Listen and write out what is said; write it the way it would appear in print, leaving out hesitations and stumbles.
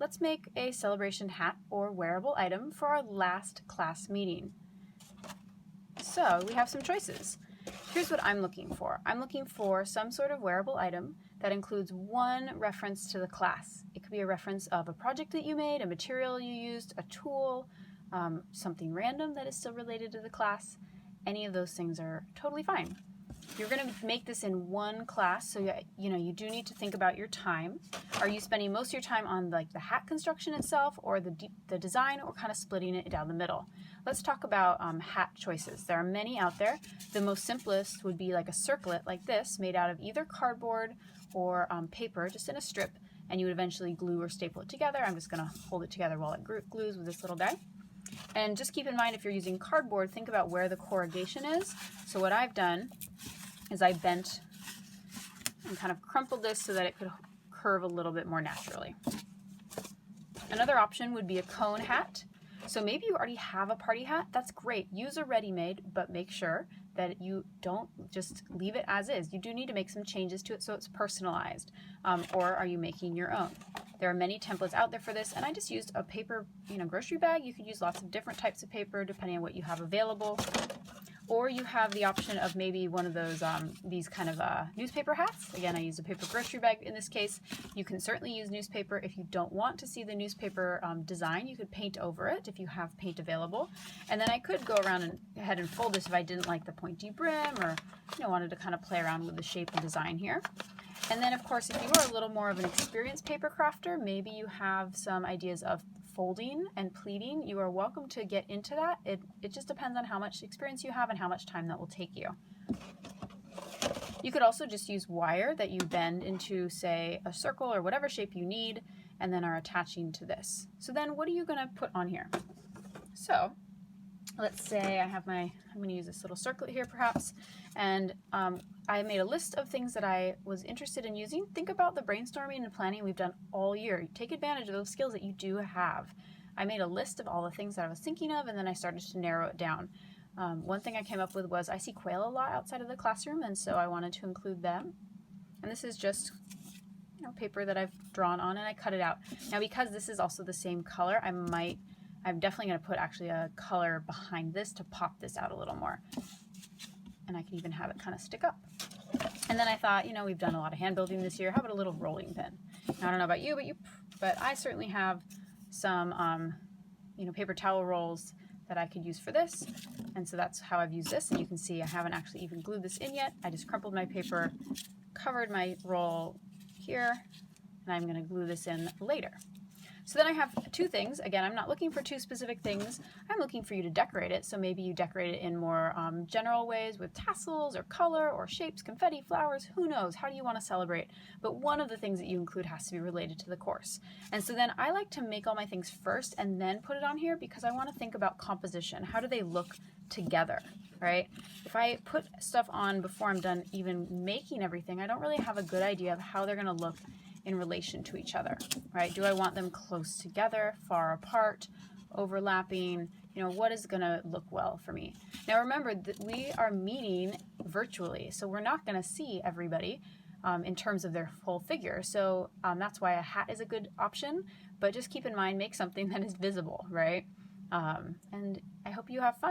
let's make a celebration hat or wearable item for our last class meeting. So we have some choices. Here's what I'm looking for. I'm looking for some sort of wearable item that includes one reference to the class. It could be a reference of a project that you made, a material you used, a tool, something random that is still related to the class. Any of those things are totally fine. You're going to make this in one class, so you do need to think about your time. Are you spending most of your time on like the hat construction itself, or the design, or kind of splitting it down the middle? Let's talk about hat choices. There are many out there. The most simplest would be like a circlet like this, made out of either cardboard or paper, just in a strip, and you would eventually glue or staple it together. I'm just going to hold it together while it glues with this little guy. And just keep in mind, if you're using cardboard, think about where the corrugation is. So what I've done is I bent and kind of crumpled this so that it could curve a little bit more naturally. Another option would be a cone hat. So maybe you already have a party hat. That's great. Use a ready-made, but make sure that you don't just leave it as is. You do need to make some changes to it so it's personalized. Or are you making your own? There are many templates out there for this, and I just used a paper, grocery bag. You could use lots of different types of paper depending on what you have available. Or you have the option of maybe one of those, these kind of newspaper hats. Again, I used a paper grocery bag in this case. You can certainly use newspaper. If you don't want to see the newspaper design, you could paint over it if you have paint available. And then I could go ahead and fold this if I didn't like the pointy brim, or wanted to kind of play around with the shape and design here. And then, of course, if you are a little more of an experienced paper crafter, maybe you have some ideas of folding and pleating. You are welcome to get into that. It just depends on how much experience you have and how much time that will take you. You could also just use wire that you bend into, say, a circle or whatever shape you need, and then are attaching to this. So then what are you going to put on here? So let's say I'm going to use this little circlet here perhaps, and I made a list of things that I was interested in using. Think about the brainstorming and planning we've done all year. Take advantage of those skills that you do have. I made a list of all the things that I was thinking of, and then I started to narrow it down. One thing I came up with was I see quail a lot outside of the classroom, and so I wanted to include them. And this is just paper that I've drawn on, and I cut it out. Now, because this is also the same color, I'm definitely going to put actually a color behind this to pop this out a little more. And I can even have it kind of stick up. And then I thought, we've done a lot of hand building this year. How about a little rolling pin? Now, I don't know about you, but I certainly have some, paper towel rolls that I could use for this. And so that's how I've used this. And you can see I haven't actually even glued this in yet. I just crumpled my paper, covered my roll here, and I'm going to glue this in later. So then I have two things. Again, I'm not looking for two specific things. I'm looking for you to decorate it. So maybe you decorate it in more general ways with tassels or color or shapes, confetti, flowers, who knows? How do you want to celebrate? But one of the things that you include has to be related to the course. And so then I like to make all my things first and then put it on here, because I want to think about composition. How do they look together, right? If I put stuff on before I'm done even making everything, I don't really have a good idea of how they're going to look in relation to each other, right? Do I want them close together, far apart, overlapping? What is going to look well for me? Now remember that we are meeting virtually, so we're not going to see everybody in terms of their full figure. So that's why a hat is a good option, but just keep in mind, make something that is visible, right? And I hope you have fun.